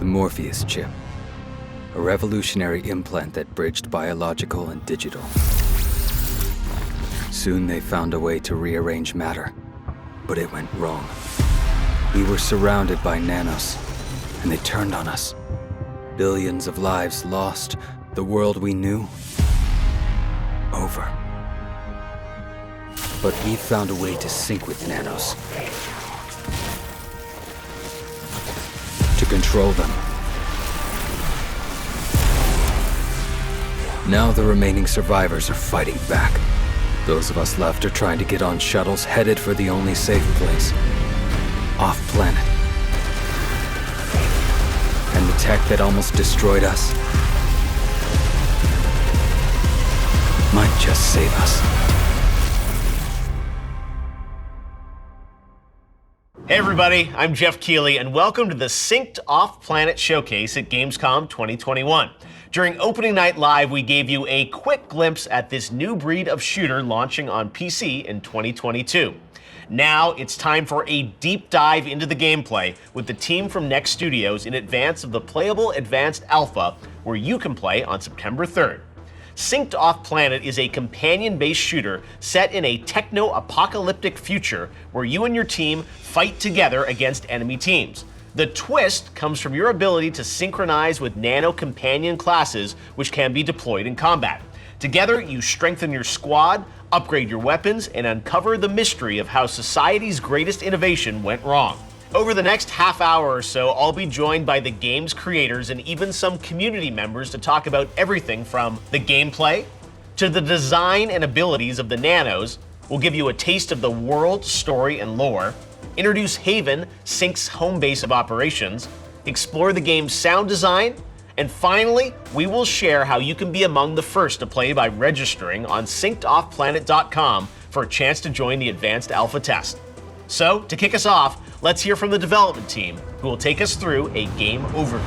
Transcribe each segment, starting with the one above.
the Morpheus chip, a revolutionary implant that bridged biological and digital. Soon they found a way to rearrange matter, but it went wrong. We were surrounded by Nanos, and they turned on us. Billions of lives lost, the world we knew, over. But we found a way to sync with Nanos, to control them. Now the remaining survivors are fighting back. Those of us left are trying to get on shuttles headed for the only safe place, off-planet. And the tech that almost destroyed us might just save us. Hey everybody, I'm Jeff Keighley, and welcome to the Synced Off-Planet Showcase at Gamescom 2021. During opening night live, we gave you a quick glimpse at this new breed of shooter launching on PC in 2022. Now it's time for a deep dive into the gameplay with the team from Next Studios in advance of the playable Advanced Alpha, where you can play on September 3rd. Synced Off-Planet is a companion-based shooter set in a techno-apocalyptic future where you and your team fight together against enemy teams. The twist comes from your ability to synchronize with Nano companion classes, which can be deployed in combat. Together, you strengthen your squad, upgrade your weapons, and uncover the mystery of how society's greatest innovation went wrong. Over the next half hour or so, I'll be joined by the game's creators and even some community members to talk about everything from the gameplay to the design and abilities of the Nanos. We'll give you a taste of the world, story, and lore, introduce Haven, Sync's home base of operations, explore the game's sound design, and finally, we will share how you can be among the first to play by registering on syncedoffplanet.com for a chance to join the Advanced Alpha test. So, to kick us off, let's hear from the development team, who will take us through a game overview.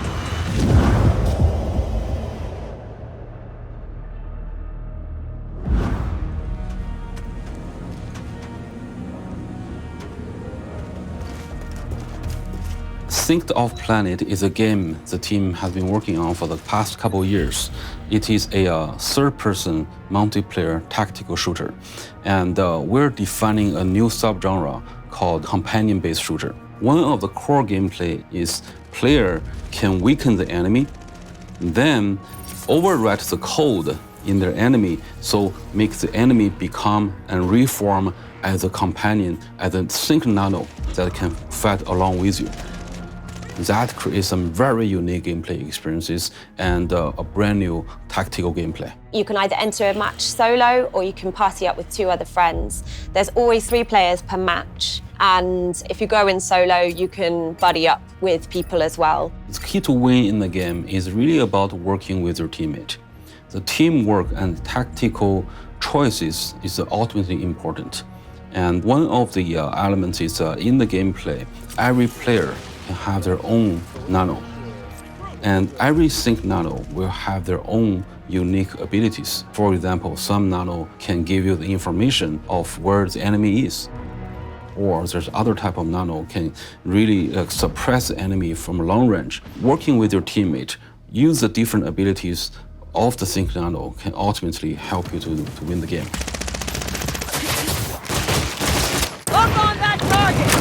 Synced Off-Planet is a game the team has been working on for the past couple years. It is a third-person multiplayer tactical shooter, and we're defining a new subgenre called companion-based shooter. One of the core gameplay is player can weaken the enemy, then overwrite the code in their enemy, so make the enemy become and reform as a companion, as a sync nano that can fight along with you. That creates some very unique gameplay experiences and a brand new tactical gameplay. You can either enter a match solo or you can party up with 2 other friends. There's always 3 players per match. And if you go in solo, you can buddy up with people as well. The key to win in the game is really about working with your teammate. The teamwork and tactical choices is ultimately important. And one of the elements is in the gameplay, every player can have their own nano. And every sync nano will have their own unique abilities. For example, some nano can give you the information of where the enemy is. Or there's other type of nano can really suppress the enemy from long range. Working with your teammate, use the different abilities of the sync nano can ultimately help you to win the game. Look on that target!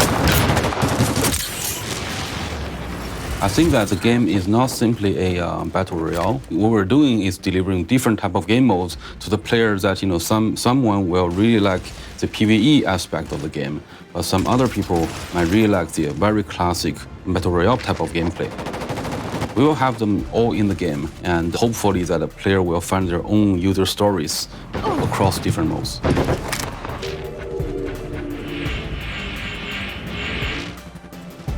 I think that the game is not simply a battle royale. What we're doing is delivering different type of game modes to the players that, someone will really like the PvE aspect of the game, but some other people might really like the very classic battle royale type of gameplay. We will have them all in the game, and hopefully that a player will find their own user stories across different modes.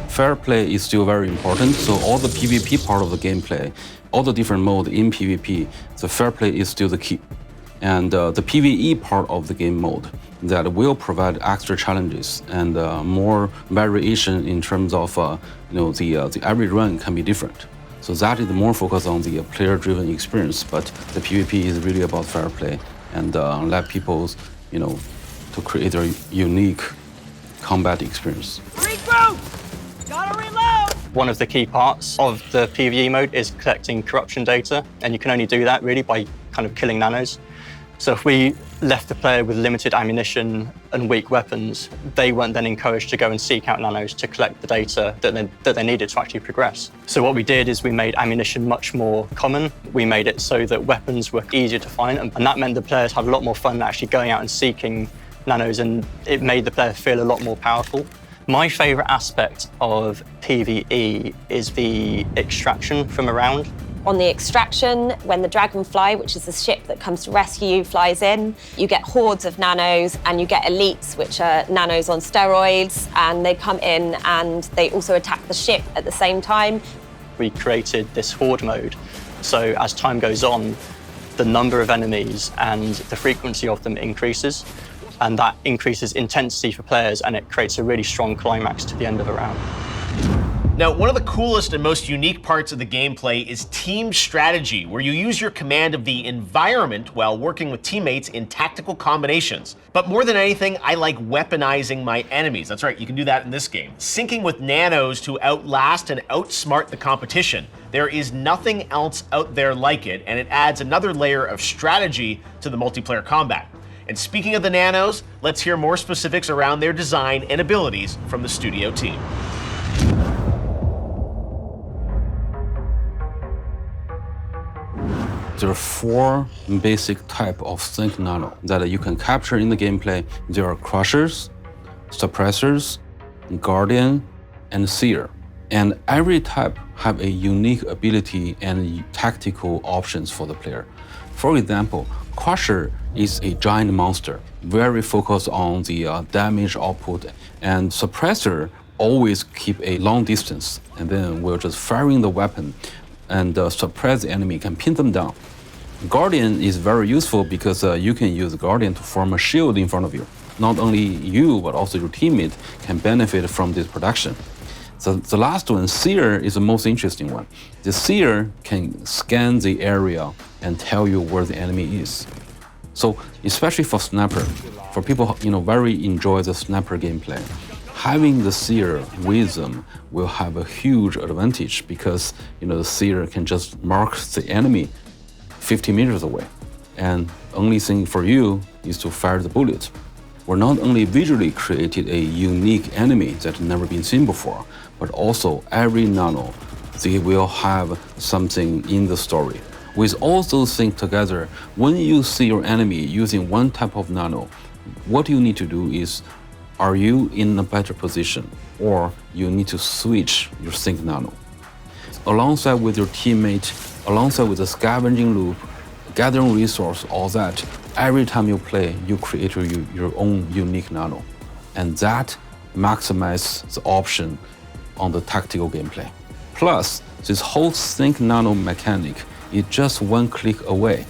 Fair play is still very important, so all the PvP part of the gameplay, all the different modes in PvP, the fair play is still the key. And the PvE part of the game mode that will provide extra challenges and more variation in terms of the every run can be different. So that is more focused on the player-driven experience, but the PvP is really about fair play and let people, to create their unique combat experience. Regroup! Gotta reload! One of the key parts of the PvE mode is collecting corruption data, and you can only do that really by kind of killing nanos. So if we left the player with limited ammunition and weak weapons, they weren't then encouraged to go and seek out nanos to collect the data that they needed to actually progress. So what we did is we made ammunition much more common. We made it so that weapons were easier to find, and that meant the players had a lot more fun actually going out and seeking nanos, and it made the player feel a lot more powerful. My favorite aspect of PvE is the extraction from around. On the extraction, when the Dragonfly, which is the ship that comes to rescue you, flies in, you get hordes of nanos, and you get elites, which are nanos on steroids, and they come in and they also attack the ship at the same time. We created this horde mode, so as time goes on, the number of enemies and the frequency of them increases, and that increases intensity for players, and it creates a really strong climax to the end of a round. Now, one of the coolest and most unique parts of the gameplay is team strategy, where you use your command of the environment while working with teammates in tactical combinations. But more than anything, I like weaponizing my enemies. That's right, you can do that in this game. Syncing with nanos to outlast and outsmart the competition. There is nothing else out there like it, and it adds another layer of strategy to the multiplayer combat. And speaking of the nanos, let's hear more specifics around their design and abilities from the studio team. There are 4 basic types of Sync Nano that you can capture in the gameplay. There are Crushers, Suppressors, Guardian, and Seer. And every type have a unique ability and tactical options for the player. For example, Crusher is a giant monster, very focused on the damage output, and Suppressor always keep a long distance, and then we're just firing the weapon and suppress the enemy, can pin them down. Guardian is very useful because you can use Guardian to form a shield in front of you. Not only you, but also your teammate can benefit from this protection. So the last one, Seer, is the most interesting one. The Seer can scan the area and tell you where the enemy is. So especially for Sniper, for people who very enjoy the Sniper gameplay, having the Seer with them will have a huge advantage because the Seer can just mark the enemy 50 meters away. And only thing for you is to fire the bullet. We're not only visually created a unique enemy that's never been seen before, but also every nano, they will have something in the story. With all those things together, when you see your enemy using one type of nano, what you need to do is, are you in a better position, or you need to switch your Sync Nano. Alongside with your teammate, alongside with the scavenging loop, gathering resource, all that, every time you play, you create your own unique nano. And that maximizes the option on the tactical gameplay. Plus, this whole Sync Nano mechanic is just one click away.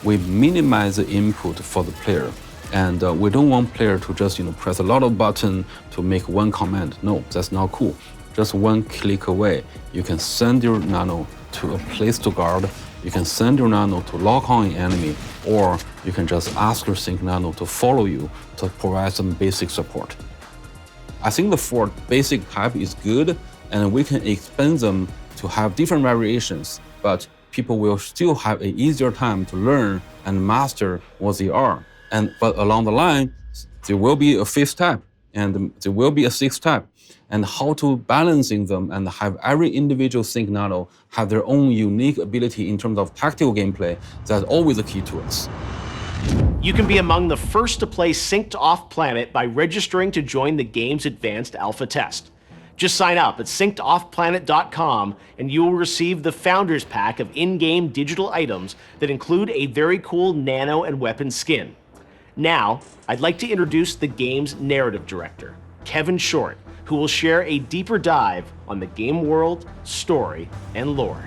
We minimize the input for the player. And we don't want player to just press a lot of buttons to make one command. No, that's not cool. Just one click away, you can send your nano to a place to guard. You can send your nano to lock on an enemy, or you can just ask your Sync Nano to follow you to provide some basic support. I think the 4 basic type is good, and we can expand them to have different variations, but people will still have an easier time to learn and master what they are. But along the line, there will be a 5th type, and there will be a 6th type. And how to balancing them and have every individual Sync Nano have their own unique ability in terms of tactical gameplay, that's always a key to us. You can be among the first to play Synced Off Planet by registering to join the game's advanced alpha test. Just sign up at syncedoffplanet.com and you will receive the Founders Pack of in-game digital items that include a very cool nano and weapon skin. Now, I'd like to introduce the game's narrative director, Kevin Short, who will share a deeper dive on the game world, story, and lore.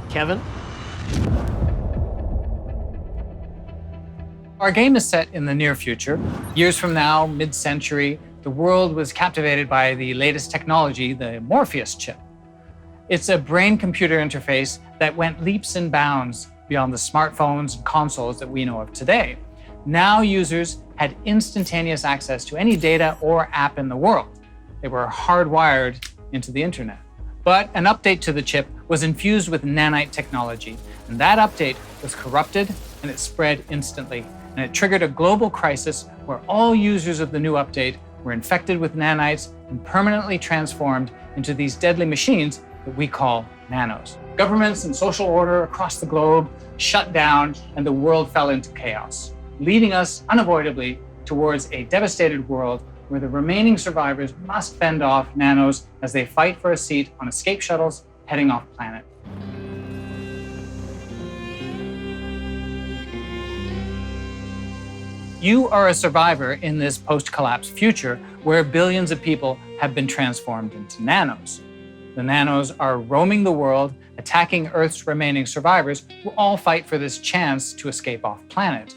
Kevin? Our game is set in the near future. Years from now, mid-century, the world was captivated by the latest technology, the Morpheus chip. It's a brain-computer interface that went leaps and bounds beyond the smartphones and consoles that we know of today. Now users had instantaneous access to any data or app in the world. They were hardwired into the internet. But an update to the chip was infused with nanite technology, and that update was corrupted and it spread instantly. And it triggered a global crisis where all users of the new update were infected with nanites and permanently transformed into these deadly machines that we call nanos. Governments and social order across the globe shut down and the world fell into chaos, leading us unavoidably towards a devastated world where the remaining survivors must fend off nanos as they fight for a seat on escape shuttles heading off planet. You are a survivor in this post-collapse future where billions of people have been transformed into nanos. The nanos are roaming the world, attacking Earth's remaining survivors who all fight for this chance to escape off planet.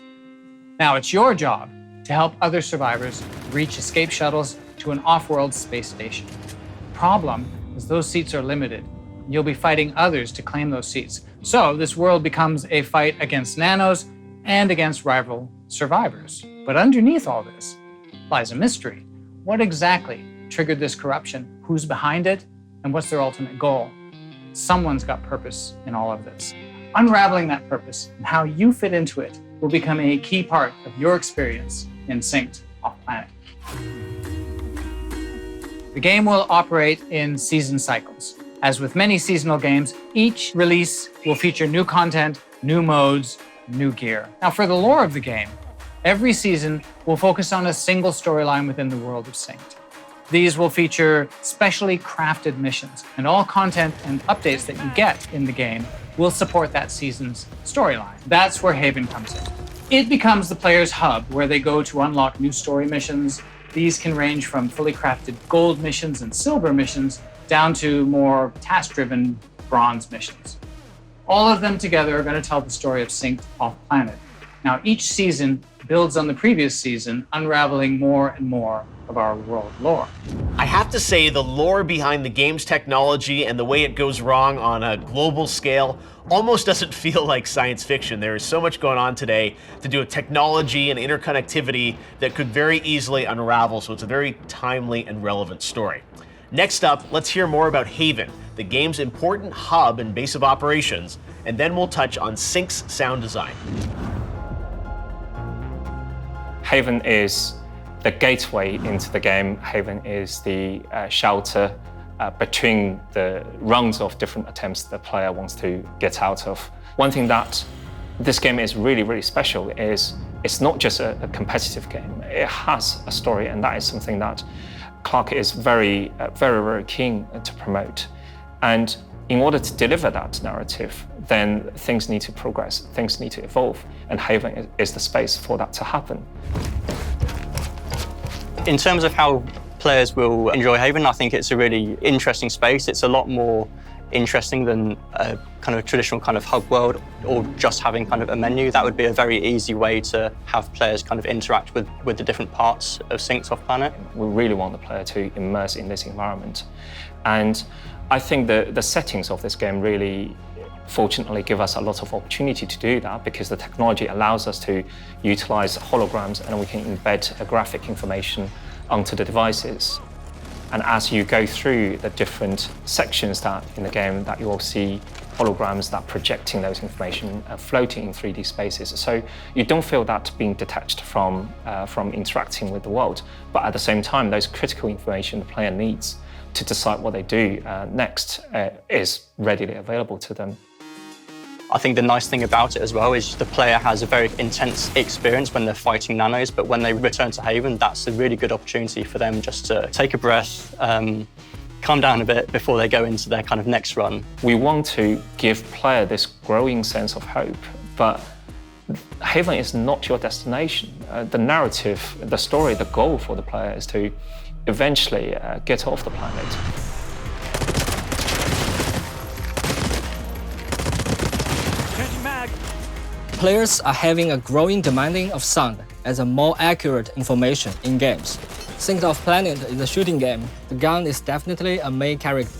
Now it's your job to help other survivors reach escape shuttles to an off-world space station. The problem is those seats are limited. You'll be fighting others to claim those seats. So this world becomes a fight against nanos and against rival survivors. But underneath all this lies a mystery. What exactly triggered this corruption? Who's behind it? And what's their ultimate goal? Someone's got purpose in all of this. Unraveling that purpose and how you fit into it will become a key part of your experience in Synced Off-Planet. The game will operate in season cycles. As with many seasonal games, each release will feature new content, new modes, new gear. Now, for the lore of the game, every season will focus on a single storyline within the world of Synced. These will feature specially crafted missions, and all content and updates that you get in the game will support that season's storyline. That's where Haven comes in. It becomes the player's hub where they go to unlock new story missions. These can range from fully crafted gold missions and silver missions down to more task-driven bronze missions. All of them together are going to tell the story of Synced Off-Planet. Now, each season builds on the previous season, unraveling more and more of our world lore. I have to say, the lore behind the game's technology and the way it goes wrong on a global scale almost doesn't feel like science fiction. There is so much going on today to do with technology and interconnectivity that could very easily unravel, so it's a very timely and relevant story. Next up, let's hear more about Haven, the game's important hub and base of operations, and then we'll touch on Sync's sound design. Haven is the gateway into the game. Haven is the shelter between the rounds of different attempts the player wants to get out of. One thing that this game is really, really special is it's not just a competitive game. It has a story, and that is something that Clark is very, very keen to promote. And in order to deliver that narrative, then things need to progress, things need to evolve, and Haven is the space for that to happen. In terms of how players will enjoy Haven, I think it's a really interesting space. It's a lot more interesting than a kind of traditional kind of hub world or just having kind of a menu. That would be a very easy way to have players kind of interact with the different parts of Synced Off-Planet. We really want the player to immerse in this environment. And I think the settings of this game really, fortunately, give us a lot of opportunity to do that because the technology allows us to utilize holograms and we can embed graphic information onto the devices. And as you go through the different sections that in the game, that you will see holograms that projecting those information floating in 3D spaces. So you don't feel that being detached from interacting with the world. But at the same time, those critical information the player needs to decide what they do next is readily available to them. I think the nice thing about it as well is the player has a very intense experience when they're fighting nanos, but when they return to Haven, that's a really good opportunity for them just to take a breath, calm down a bit before they go into their kind of next run. We want to give player this growing sense of hope, but Haven is not your destination. The narrative, the story, the goal for the player is to eventually get off the planet. Players are having a growing demanding of sound as a more accurate information in games. Synced Off-Planet is a shooting game. The gun is definitely a main character.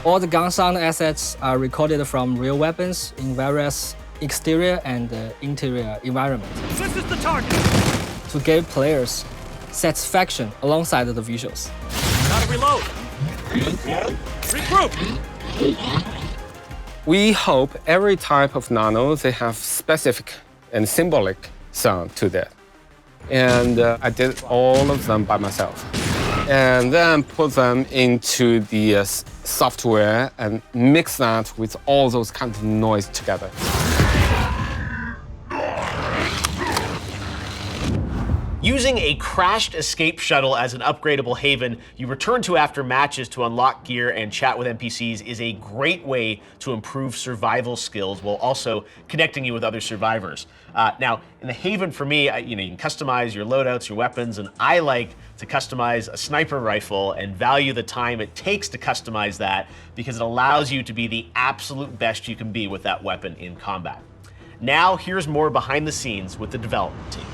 All the gun sound assets are recorded from real weapons in various exterior and interior environments. This is the target! to give players satisfaction alongside the visuals. Gotta reload. Regroup. We hope every type of nano, they have specific and symbolic sound to that. And I did all of them by myself. And then put them into the software and mix that with all those kinds of noise together. Using a crashed escape shuttle as an upgradable haven you return to after matches to unlock gear and chat with NPCs is a great way to improve survival skills while also connecting you with other survivors. Now, in the haven for me, you can customize your loadouts, your weapons, and I like to customize a sniper rifle and value the time it takes to customize that because it allows you to be the absolute best you can be with that weapon in combat. Now, here's more behind the scenes with the development team.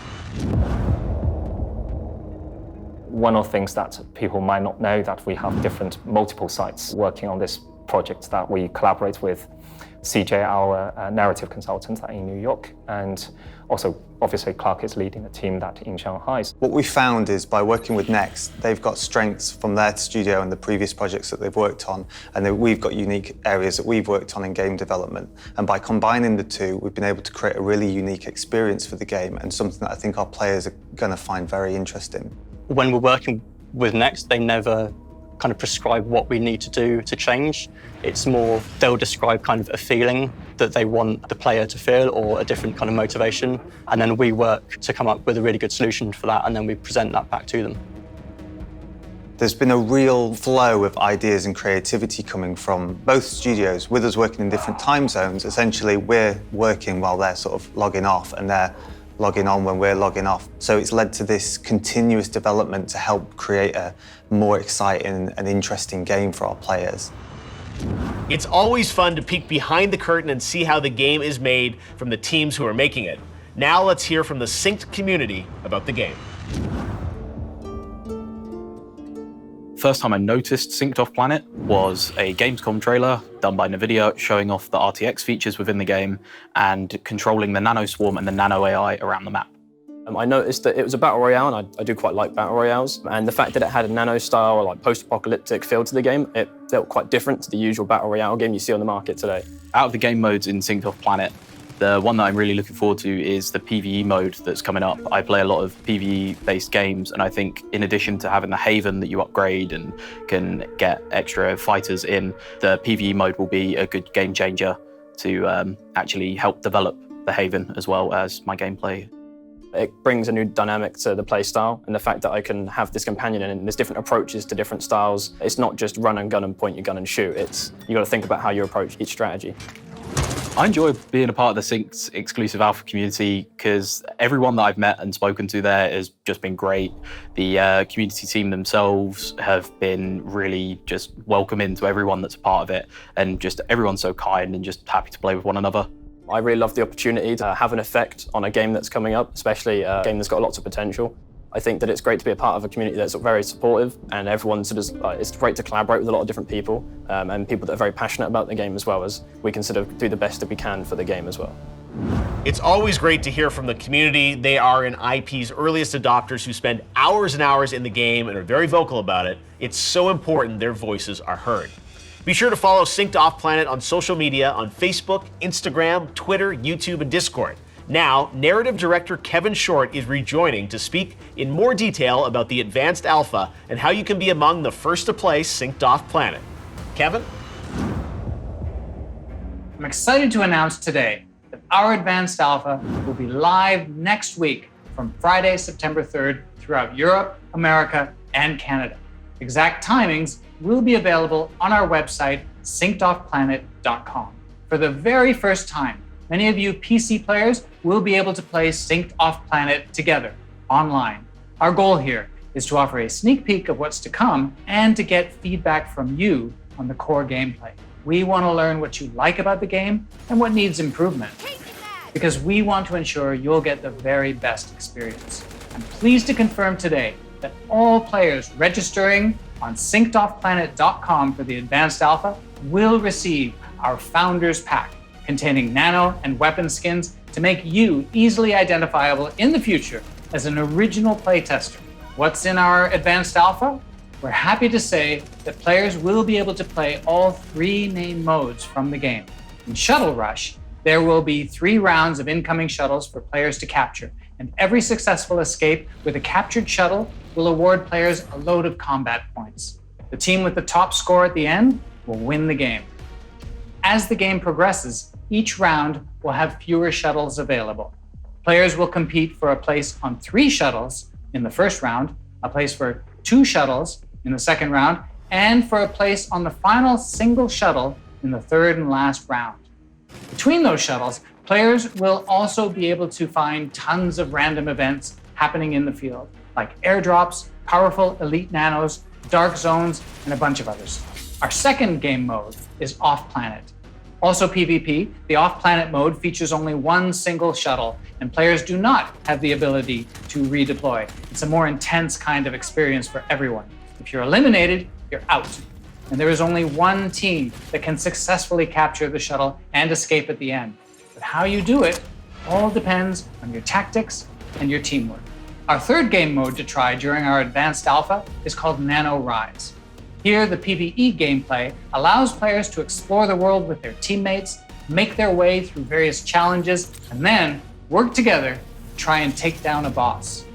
One of the things that people might not know that we have multiple sites working on this project that we collaborate with CJ, our narrative consultant in New York, and also obviously Clark is leading the team that in Shanghai. What we found is by working with Next, they've got strengths from their studio and the previous projects that they've worked on, and we've got unique areas that we've worked on in game development. And by combining the two, we've been able to create a really unique experience for the game and something that I think our players are going to find very interesting. When we're working with Next, they never kind of prescribe what we need to do to change. It's more, they'll describe kind of a feeling that they want the player to feel or a different kind of motivation. And then we work to come up with a really good solution for that, and then we present that back to them. There's been a real flow of ideas and creativity coming from both studios. With us working in different time zones, essentially we're working while they're sort of logging off and they're logging on when we're logging off. So it's led to this continuous development to help create a more exciting and interesting game for our players. It's always fun to peek behind the curtain and see how the game is made from the teams who are making it. Now let's hear from the Synced community about the game. First time I noticed Synced Off Planet was a Gamescom trailer done by NVIDIA showing off the RTX features within the game and controlling the Nano Swarm and the Nano AI around the map. I noticed that it was a battle royale, and I do quite like battle royales. And the fact that it had a Nano style or like post-apocalyptic feel to the game, it felt quite different to the usual battle royale game you see on the market today. Out of the game modes in Synced Off Planet, the one that I'm really looking forward to is the PvE mode that's coming up. I play a lot of PvE-based games, and I think in addition to having the Haven that you upgrade and can get extra fighters in, the PvE mode will be a good game changer to actually help develop the Haven as well as my gameplay. It brings a new dynamic to the play style, and the fact that I can have this companion and there's different approaches to different styles. It's not just run and gun and point your gun and shoot. You got to think about how you approach each strategy. I enjoy being a part of the Synced exclusive alpha community because everyone that I've met and spoken to there has just been great. The community team themselves have been really just welcoming to everyone that's a part of it, and just everyone's so kind and just happy to play with one another. I really love the opportunity to have an effect on a game that's coming up, especially a game that's got lots of potential. I think that it's great to be a part of a community that's very supportive, and everyone's it's great to collaborate with a lot of different people and people that are very passionate about the game, as well as we can sort of do the best that we can for the game as well. It's always great to hear from the community. They are an IP's earliest adopters who spend hours and hours in the game and are very vocal about it. It's so important their voices are heard. Be sure to follow Synced Off Planet on social media on Facebook, Instagram, Twitter, YouTube, and Discord. Now, narrative director Kevin Short is rejoining to speak in more detail about the advanced alpha and how you can be among the first to play Synced Off Planet. Kevin? I'm excited to announce today that our advanced alpha will be live next week from Friday, September 3rd throughout Europe, America, and Canada. Exact timings will be available on our website, syncedoffplanet.com. For the very first time, many of you PC players will be able to play Synced Off Planet together, online. Our goal here is to offer a sneak peek of what's to come and to get feedback from you on the core gameplay. We want to learn what you like about the game and what needs improvement, because we want to ensure you'll get the very best experience. I'm pleased to confirm today that all players registering on syncedoffplanet.com for the Advanced Alpha will receive our Founders Pack, containing nano and weapon skins to make you easily identifiable in the future as an original playtester. What's in our advanced alpha? We're happy to say that players will be able to play all 3 main modes from the game. In Shuttle Rush, there will be 3 rounds of incoming shuttles for players to capture, and every successful escape with a captured shuttle will award players a load of combat points. The team with the top score at the end will win the game. As the game progresses, each round will have fewer shuttles available. Players will compete for a place on 3 shuttles in the first round, a place for 2 shuttles in the second round, and for a place on the final single shuttle in the third and last round. Between those shuttles, players will also be able to find tons of random events happening in the field, like airdrops, powerful elite nanos, dark zones, and a bunch of others. Our second game mode is off-planet. Also PvP, the off-planet mode features only 1 single shuttle, and players do not have the ability to redeploy. It's a more intense kind of experience for everyone. If you're eliminated, you're out. And there is only 1 team that can successfully capture the shuttle and escape at the end. But how you do it all depends on your tactics and your teamwork. Our third game mode to try during our advanced alpha is called Nano Rise. Here, the PvE gameplay allows players to explore the world with their teammates, make their way through various challenges, and then work together to try and take down a boss.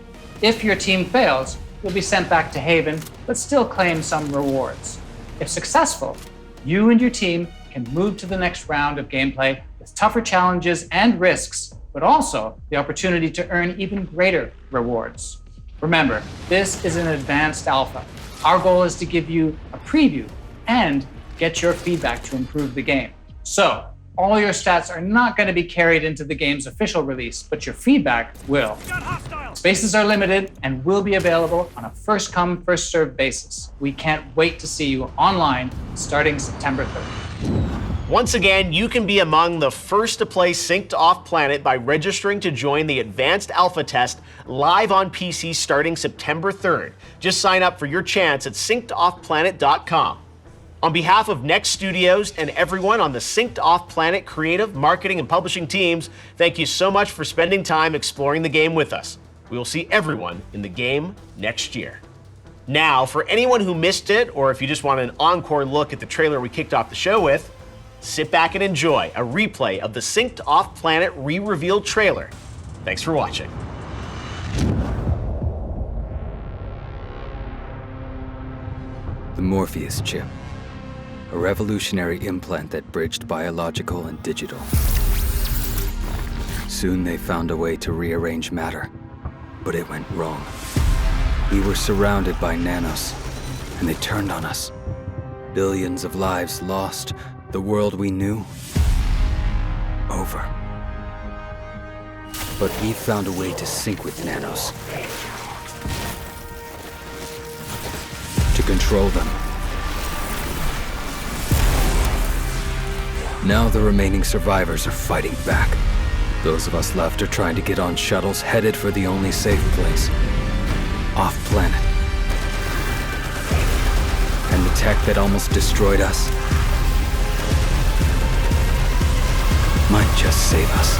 If your team fails, you'll be sent back to Haven, but still claim some rewards. If successful, you and your team can move to the next round of gameplay with tougher challenges and risks, but also the opportunity to earn even greater rewards. Remember, this is an advanced alpha. Our goal is to give you a preview and get your feedback to improve the game. So, all your stats are not going to be carried into the game's official release, but your feedback will. Spaces are limited and will be available on a first-come, first-served basis. We can't wait to see you online starting September 3rd. Once again, you can be among the first to play Synced Off Planet by registering to join the Advanced Alpha Test live on PC starting September 3rd. Just sign up for your chance at syncedoffplanet.com. On behalf of Next Studios and everyone on the Synced Off Planet creative, marketing, and publishing teams, thank you so much for spending time exploring the game with us. We will see everyone in the game next year. Now, for anyone who missed it, or if you just want an encore look at the trailer we kicked off the show with, sit back and enjoy a replay of the Synced Off Planet re-revealed trailer. Thanks for watching. The Morpheus chip. A revolutionary implant that bridged biological and digital. Soon they found a way to rearrange matter, but it went wrong. We were surrounded by Nanos, and they turned on us. Billions of lives lost, the world we knew, over. But we found a way to sync with Nanos. To control them. Now the remaining survivors are fighting back. Those of us left are trying to get on shuttles headed for the only safe place. Off-planet. And the tech that almost destroyed us might just save us.